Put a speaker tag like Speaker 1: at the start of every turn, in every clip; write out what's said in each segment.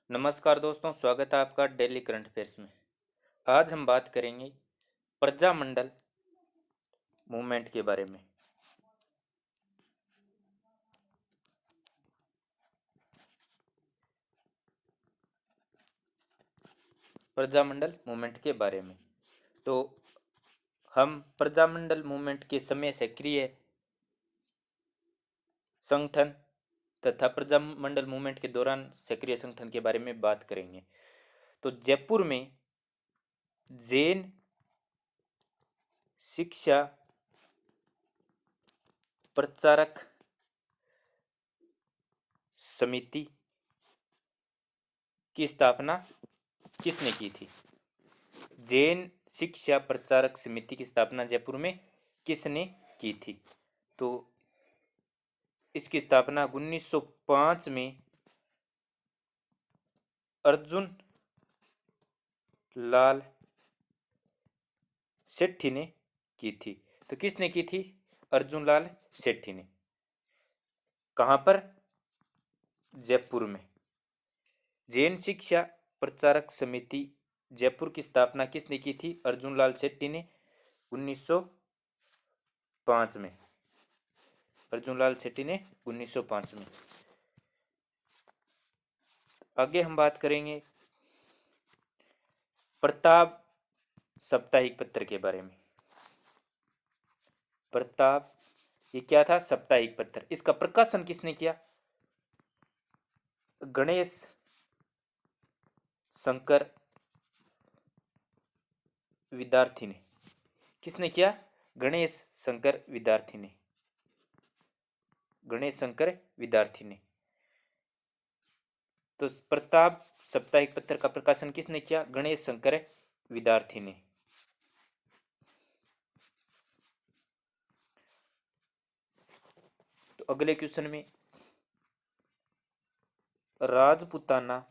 Speaker 1: नमस्कार दोस्तों, स्वागत है आपका डेली करंट अफेयर्स में। आज हम बात करेंगे प्रजामंडल मूवमेंट के बारे में। प्रजामंडल मूवमेंट के बारे में तो हम प्रजामंडल मूवमेंट के समय सक्रिय संगठन तथा प्रजामंडल मूवमेंट के दौरान सक्रिय संगठन के बारे में बात करेंगे। तो जयपुर में जैन शिक्षा प्रचारक समिति की स्थापना किसने की थी? जैन शिक्षा प्रचारक समिति की स्थापना जयपुर में किसने की थी? तो इसकी स्थापना 1905 में अर्जुन लाल सेठी ने की थी। तो किसने की थी? अर्जुन लाल सेठी ने। कहां पर? जयपुर में। जैन शिक्षा प्रचारक समिति जयपुर की स्थापना किसने की थी? अर्जुन लाल सेठी ने 1905 में। अर्जुन लाल सेठी ने 1905 में। आगे हम बात करेंगे प्रताप साप्ताहिक पत्र के बारे में। प्रताप ये क्या था? साप्ताहिक पत्र। इसका प्रकाशन किसने किया? गणेश शंकर विद्यार्थी ने। किसने किया? गणेश शंकर विद्यार्थी ने। गणेश शंकर विद्यार्थी ने। तो प्रताप साप्ताहिक पत्र का प्रकाशन किसने किया? गणेश शंकर विद्यार्थी ने। तो अगले क्वेश्चन में राजपूताना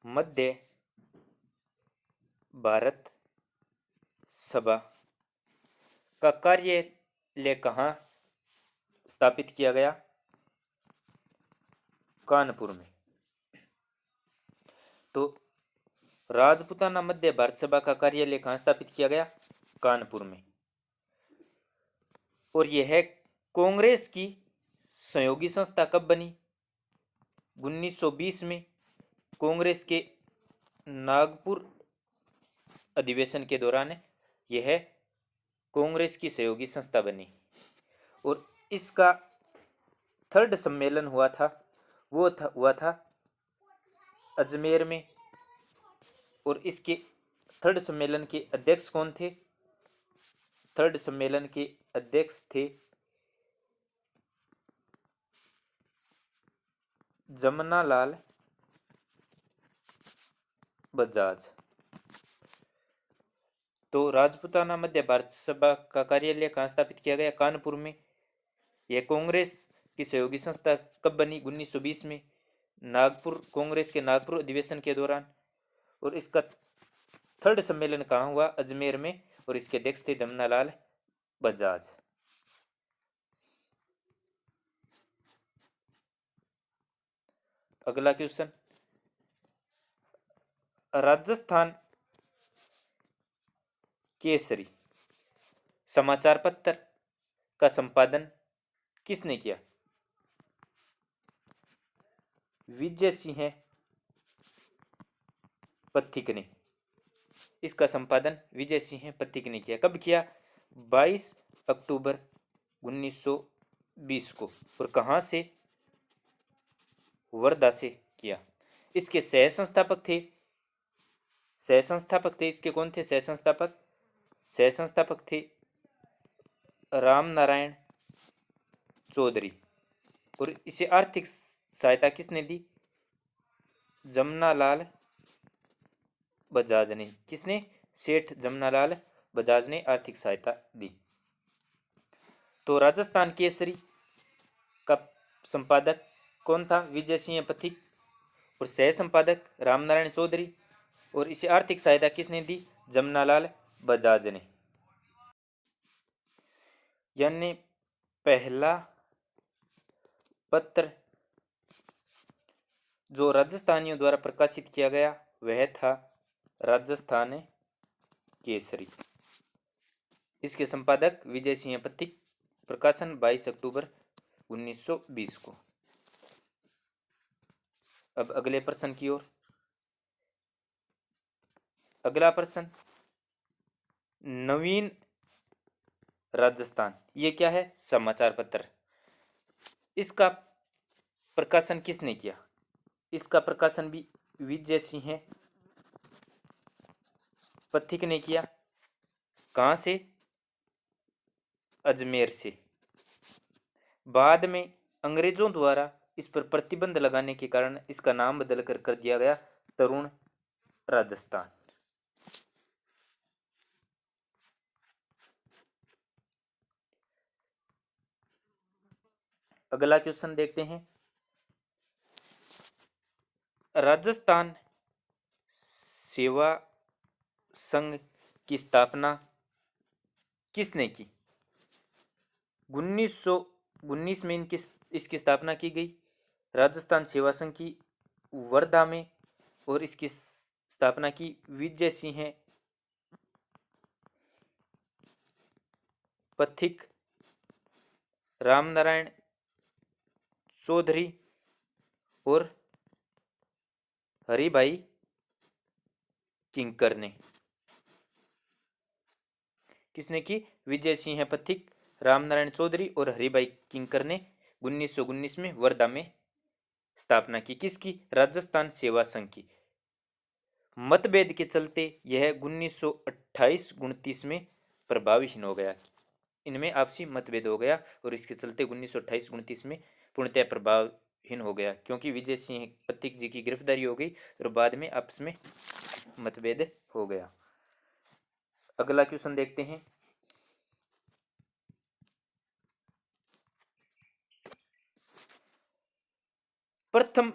Speaker 1: मध्य भारत सभा का कार्यालय कहाँ स्थापित किया गया? कानपुर में। तो राजपूताना मध्य भारत सभा का कार्यालय कहाँ स्थापित किया गया? कानपुर में। और यह कांग्रेस की सहयोगी संस्था कब बनी? 1920 में कांग्रेस के नागपुर अधिवेशन के दौरान यह कांग्रेस की सहयोगी संस्था बनी। और इसका थर्ड सम्मेलन हुआ था अजमेर में। और इसके थर्ड सम्मेलन के अध्यक्ष कौन थे? थर्ड सम्मेलन के अध्यक्ष थे जमनालाल बजाज। तो राजपूताना मध्य भारत सभा का कार्यालय कहाँ स्थापित किया गया? कानपुर में। यह कांग्रेस की सहयोगी संस्था कब बनी? 1920 में नागपुर कांग्रेस के नागपुर अधिवेशन के दौरान। और इसका थर्ड सम्मेलन कहाँ हुआ? अजमेर में। और इसके अध्यक्ष थे जमनालाल बजाज। अगला क्वेश्चन, राजस्थान केसरी समाचार पत्र का संपादन किसने किया? विजय सिंह पथिक ने। इसका संपादन विजय सिंह पथिक ने किया। कब किया? 22 अक्टूबर 1920 को। और कहां से? वर्धा से किया। इसके सह संस्थापक थे इसके कौन थे? सह संस्थापक थे राम नारायण चौधरी। और इसे आर्थिक सहायता किसने दी? जमनालाल बजाज ने। किसने? सेठ जमनालाल बजाज ने आर्थिक सहायता दी। तो राजस्थान केसरी का संपादक कौन था? विजय सिंह पथिक। और सह संपादक रामनारायण चौधरी। और इसे आर्थिक सहायता किसने दी? जमनालाल बजाज ने। यानी पहला पत्र जो राजस्थानियों द्वारा प्रकाशित किया गया वह था राजस्थान केसरी। इसके संपादक विजय सिंह पथिक, प्रकाशन 22 अक्टूबर 1920 को। अब अगले प्रश्न की ओर। अगला प्रश्न, नवीन राजस्थान ये क्या है? समाचार पत्र। इसका प्रकाशन किसने किया? इसका प्रकाशन भी विजय सिंह पथिक ने किया। कहाँ से? अजमेर से। बाद में अंग्रेजों द्वारा इस पर प्रतिबंध लगाने के कारण इसका नाम बदलकर कर दिया गया तरुण राजस्थान। अगला क्वेश्चन देखते हैं। राजस्थान सेवा संघ की स्थापना किसने की? 1919 में इसकी स्थापना की गई। राजस्थान सेवा संघ की वर्धा में, और इसकी स्थापना की विजय सिंह पथिक, रामनारायण चौधरी और हरिभाई किंकर ने। किसने की? विजय सिंह पथिक, रामनारायण चौधरी और हरिभाई किंकर ने 1919 में वर्धा में स्थापना की। किसकी? राजस्थान सेवा संघ की। मतभेद के चलते यह 1928-29 में प्रभावहीन हो गया। इनमें आपसी मतभेद हो गया और इसके चलते 1928-29 में पूर्णतः प्रभावहीन हो गया, क्योंकि विजय सिंह पथिक जी की गिरफ्तारी हो गई और बाद में आपस में मतभेद हो गया। अगला क्वेश्चन देखते हैं। प्रथम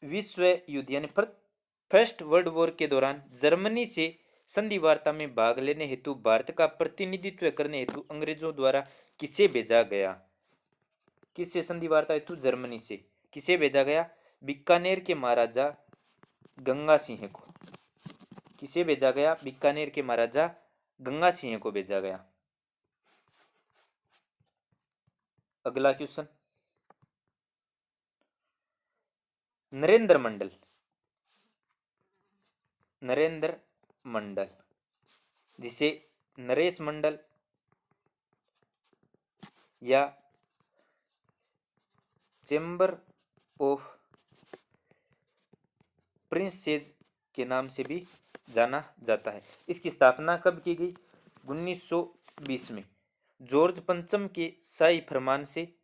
Speaker 1: विश्व युद्ध यानी फर्स्ट वर्ल्ड वॉर के दौरान जर्मनी से संधि वार्ता में भाग लेने हेतु भारत का प्रतिनिधित्व करने हेतु अंग्रेजों द्वारा किसे भेजा गया? किससे संधि वार्ता हेतु? जर्मनी से। किसे भेजा गया? बीकानेर के महाराजा गंगा सिंह को। किसे भेजा गया? बीकानेर के महाराजा गंगा सिंह को भेजा गया। अगला क्वेश्चन, नरेंद्र मंडल। नरेंद्र मंडल जिसे नरेश मंडल या चैम्बर ऑफ प्रिंसेस के नाम से भी जाना जाता है। इसकी स्थापना कब की गई? 1920 में जॉर्ज पंचम के शाही फरमान से,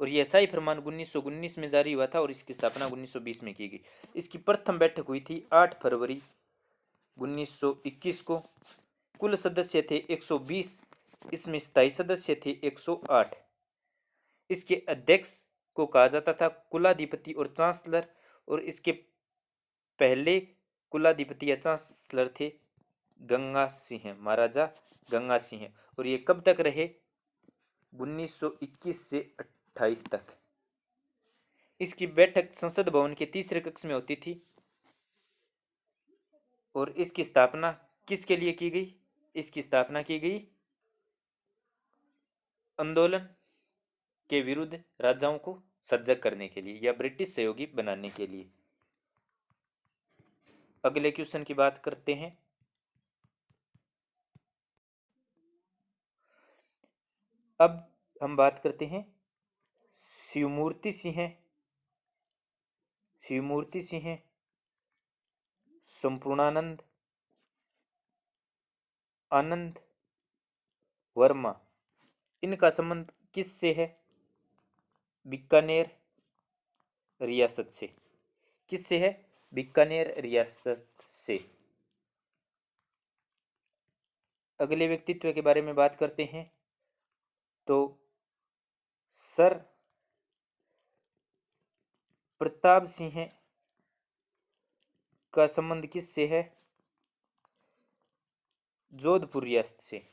Speaker 1: और यह शाही फरमान 1919 में जारी हुआ था और इसकी स्थापना 1920 में की गई। इसकी प्रथम बैठक हुई थी 8 फरवरी 1921 को। कुल सदस्य थे 120, इसमें स्थायी सदस्य थे 108। इसके अध्यक्ष को कहा जाता था कुलाधिपति और चांसलर, और इसके पहले कुलाधिपति या चांसलर थे गंगा सिंह, महाराजा गंगा सिंह। और ये कब तक रहे? 1921 से 28 तक। इसकी बैठक संसद भवन के तीसरे कक्ष में होती थी। और इसकी स्थापना किसके लिए की गई? इसकी स्थापना की गई आंदोलन के विरुद्ध राजाओं को सजग करने के लिए या ब्रिटिश सहयोगी बनाने के लिए। अगले क्वेश्चन की बात करते हैं। अब हम बात करते हैं शिवमूर्ति सिंह, संपूर्णानंद, आनंद वर्मा। इनका संबंध किससे है? बीकानेर रियासत से। किससे है? बीकानेर रियासत से। अगले व्यक्तित्व के बारे में बात करते हैं तो सर प्रताप सिंह का संबंध किससे है? जोधपुर रियासत से।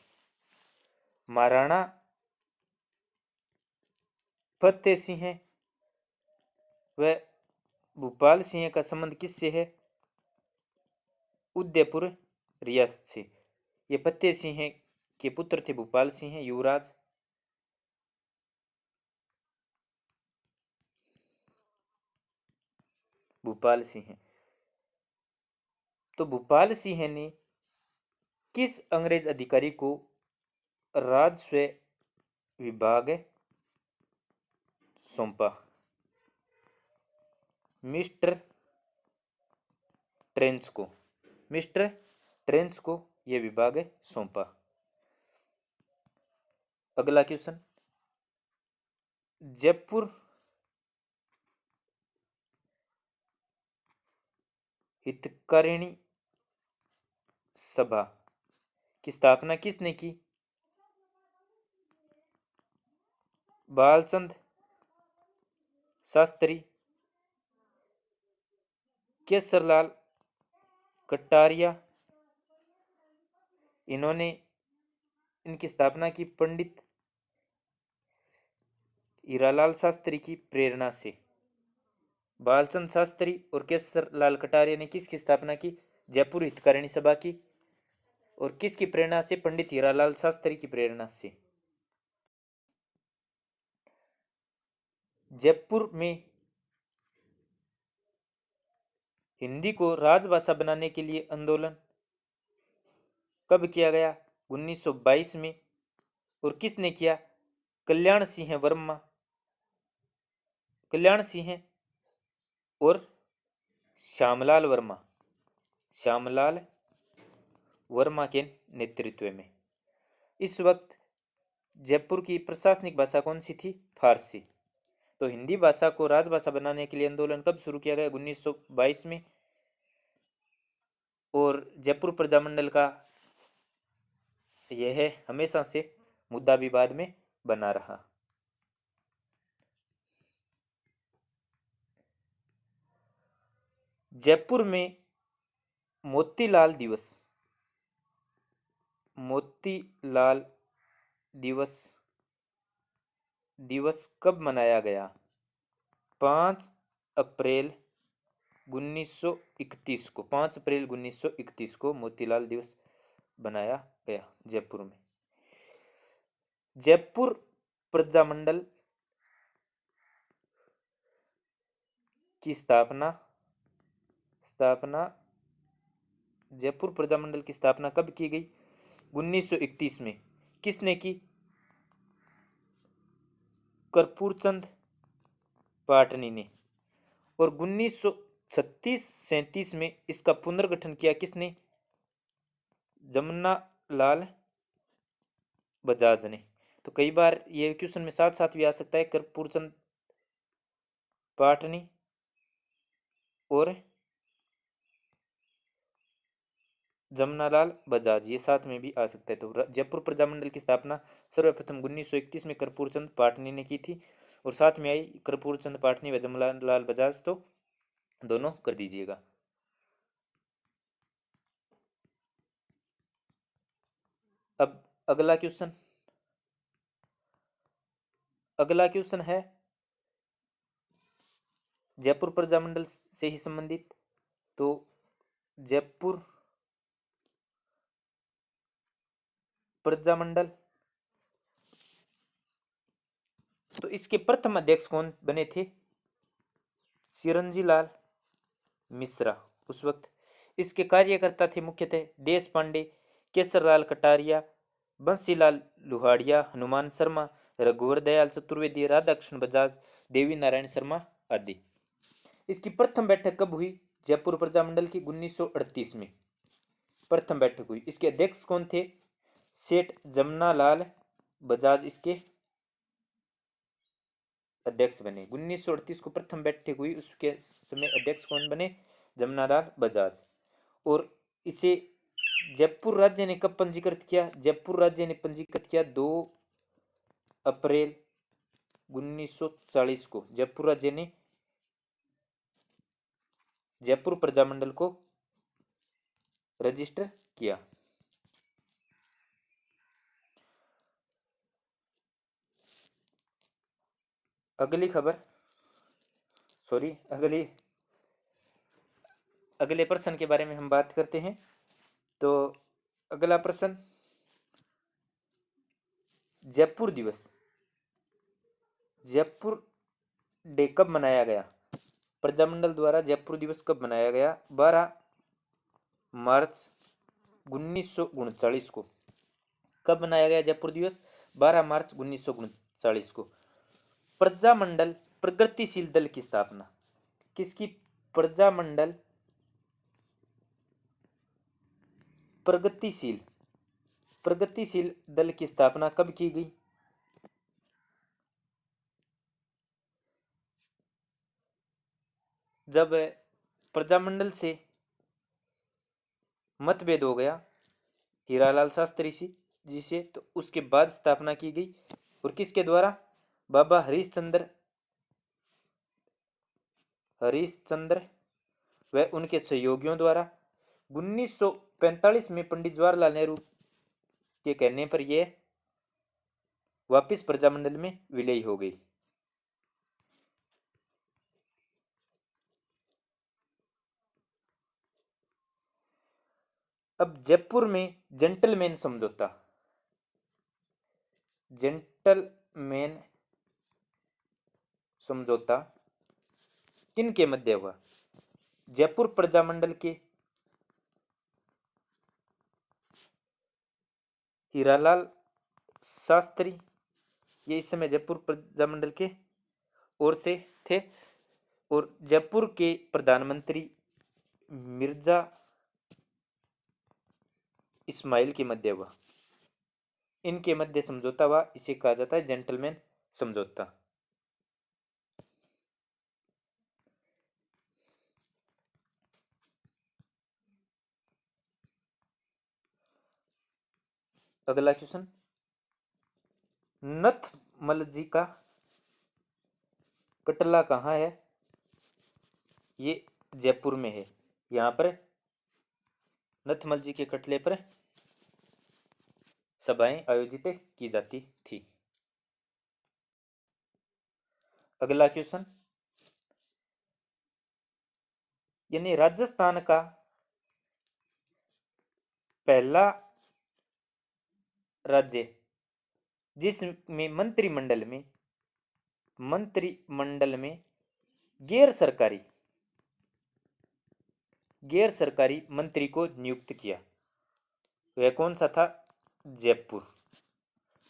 Speaker 1: महाराणा फतेह सिंह वह भूपाल सिंह का संबंध किससे है? उदयपुर रियासत से। ये फतेह सिंह के पुत्र थे भूपाल सिंह युवराज। भूपाल सिंह। तो भूपाल सिंह ने किस अंग्रेज अधिकारी को राजस्व विभाग सौंपा? मिस्टर ट्रेंच को। मिस्टर ट्रेंच को यह विभाग सौंपा। अगला क्वेश्चन, जयपुर हितकारिणी सभा की स्थापना किसने की? बालचंद शास्त्री, केसरलाल कटारिया। इन्होंने इनकी स्थापना की पंडित हीरालाल शास्त्री की प्रेरणा से। बालचंद शास्त्री और केसरलाल कटारिया ने किसकी स्थापना की? जयपुर हितकारिणी सभा की। और किसकी प्रेरणा से? पंडित हीरालाल शास्त्री की प्रेरणा से। जयपुर में हिंदी को राजभाषा बनाने के लिए आंदोलन कब किया गया? 1922 में। और किसने किया? कल्याण सिंह वर्मा। कल्याण सिंह और श्यामलाल वर्मा। श्यामलाल वर्मा के नेतृत्व में। इस वक्त जयपुर की प्रशासनिक भाषा कौन सी थी? फारसी। तो हिंदी भाषा को राजभाषा बनाने के लिए आंदोलन कब शुरू किया गया? 1922 में। और जयपुर प्रजामंडल का यह हमेशा से मुद्दा विवाद में बना रहा। जयपुर में मोतीलाल दिवस। मोतीलाल दिवस कब मनाया गया? 5 अप्रैल 1931 को। 5 अप्रैल 1931 को मोतीलाल दिवस बनाया गया जयपुर में। जयपुर प्रजामंडल की स्थापना जयपुर प्रजामंडल की स्थापना कब की गई? 1931 में। किसने की? कर्पूरचंद पाटनी ने। और 1936-37 में इसका पुनर्गठन किया किसने? जमनालाल बजाज ने। तो कई बार ये क्वेश्चन में साथ साथ भी आ सकता है, कर्पूरचंद पाटनी और जमनालाल बजाज, ये साथ में भी आ सकता है। तो जयपुर प्रजामंडल की स्थापना सर्वप्रथम 1931 में कर्पूरचंद पाटनी ने की थी। और साथ में आई कर्पूरचंद पाटनी व जमनालाल बजाज, तो दोनों कर दीजिएगा। अब अगला क्वेश्चन है जयपुर प्रजामंडल से ही संबंधित। तो जयपुर प्रजामंडल, तो इसके प्रथम अध्यक्ष कौन बने थे? चिरंजी लाल मिश्रा उस वक्त। इसके कार्यकर्ता थे मुख्यतः देश पांडे, केसरलाल कटारिया, बंसीलाल लुहाड़िया, हनुमान शर्मा, रघुवर दयाल चतुर्वेदी, राधाकृष्ण बजाज, देवी नारायण शर्मा आदि। इसकी प्रथम बैठक कब हुई? जयपुर प्रजामंडल की 1938 में प्रथम बैठक हुई। इसके अध्यक्ष कौन थे? सेठ जमनालाल बजाज इसके अध्यक्ष बने। 1938 को प्रथम बैठक हुई, उसके समय अध्यक्ष कौन बने? जमनालाल बजाज। और इसे जयपुर राज्य ने कब पंजीकृत किया? जयपुर राज्य ने पंजीकृत किया 2 अप्रैल 1940 को। जयपुर राज्य ने जयपुर प्रजामंडल को रजिस्टर किया। अगली खबर सॉरी, अगले प्रश्न के बारे में हम बात करते हैं। तो अगला प्रश्न, जयपुर दिवस, जयपुर डे कब मनाया गया? प्रजामंडल द्वारा जयपुर दिवस कब मनाया गया? 12 मार्च 1939 को। कब मनाया गया जयपुर दिवस? 12 मार्च 1939 को। प्रजामंडल प्रगतिशील दल की स्थापना किसकी? प्रजामंडल प्रगतिशील दल की स्थापना कब की गई? जब प्रजामंडल से मतभेद हो गया हीरालाल शास्त्री जी से, तो उसके बाद स्थापना की गई। और किसके द्वारा? बाबा हरीशचंद्र व उनके सहयोगियों द्वारा। 1945 में पंडित जवाहरलाल नेहरू के कहने पर यह वापिस प्रजामंडल में विलय हो गई। अब जयपुर में जेंटलमैन समझौता किन के मध्य हुआ? जयपुर प्रजामंडल के हीरालाल शास्त्री, ये इस समय जयपुर प्रजामंडल के ओर से थे, और जयपुर के प्रधानमंत्री मिर्जा इस्माइल के मध्य हुआ। इनके मध्य समझौता हुआ, इसे कहा जाता है जेंटलमैन समझौता। अगला क्वेश्चन, नथमल जी का कटला कहाँ है? ये जयपुर में है। यहाँ पर नथमल जी के कटले पर सभाएं आयोजित की जाती थी। अगला क्वेश्चन, यानी राजस्थान का पहला राज्य जिसमें मंत्रिमंडल में गैर सरकारी मंत्री को नियुक्त किया, वह कौन सा था? जयपुर।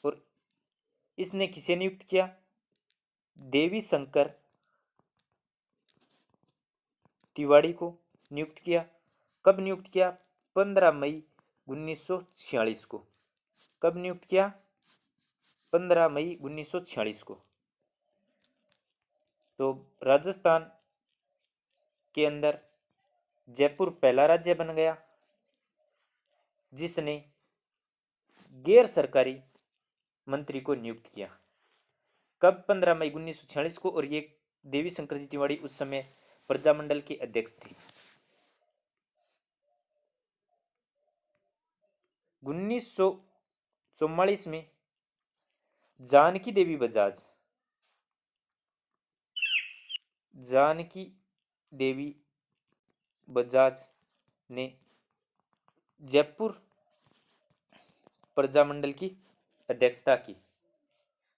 Speaker 1: और इसने किसे नियुक्त किया? देवी शंकर तिवारी को नियुक्त किया। कब नियुक्त किया? 15 मई 1946 को। कब नियुक्त किया? 15 मई 1946 को। तो राजस्थान के अंदर जयपुर पहला राज्य बन गया जिसने गैर सरकारी मंत्री को नियुक्त किया। कब? 15 मई 1946 को। और ये देवी शंकर जी तिवारी उस समय प्रजामंडल के अध्यक्ष थे। 1944 में जानकी देवी बजाज ने जयपुर प्रजामंडल की अध्यक्षता की।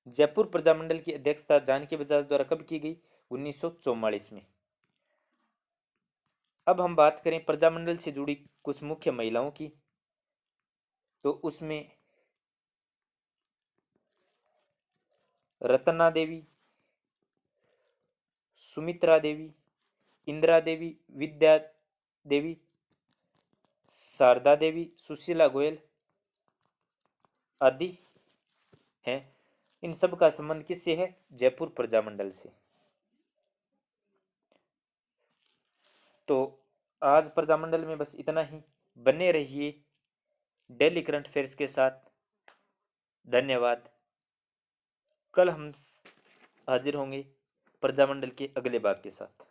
Speaker 1: जयपुर प्रजामंडल की अध्यक्षता जानकी बजाज द्वारा कब की गई? 1944 में। अब हम बात करें प्रजामंडल से जुड़ी कुछ मुख्य महिलाओं की, तो उसमें रत्ना देवी, सुमित्रा देवी, इंदिरा देवी, विद्या देवी, शारदा देवी, सुशीला गोयल आदि हैं। इन सब का संबंध किससे है? जयपुर प्रजामंडल से। तो आज प्रजामंडल में बस इतना ही। बने रहिए डेली करंट अफेयर्स के साथ। धन्यवाद। कल हम हाजिर होंगे प्रजामंडल के अगले भाग के साथ।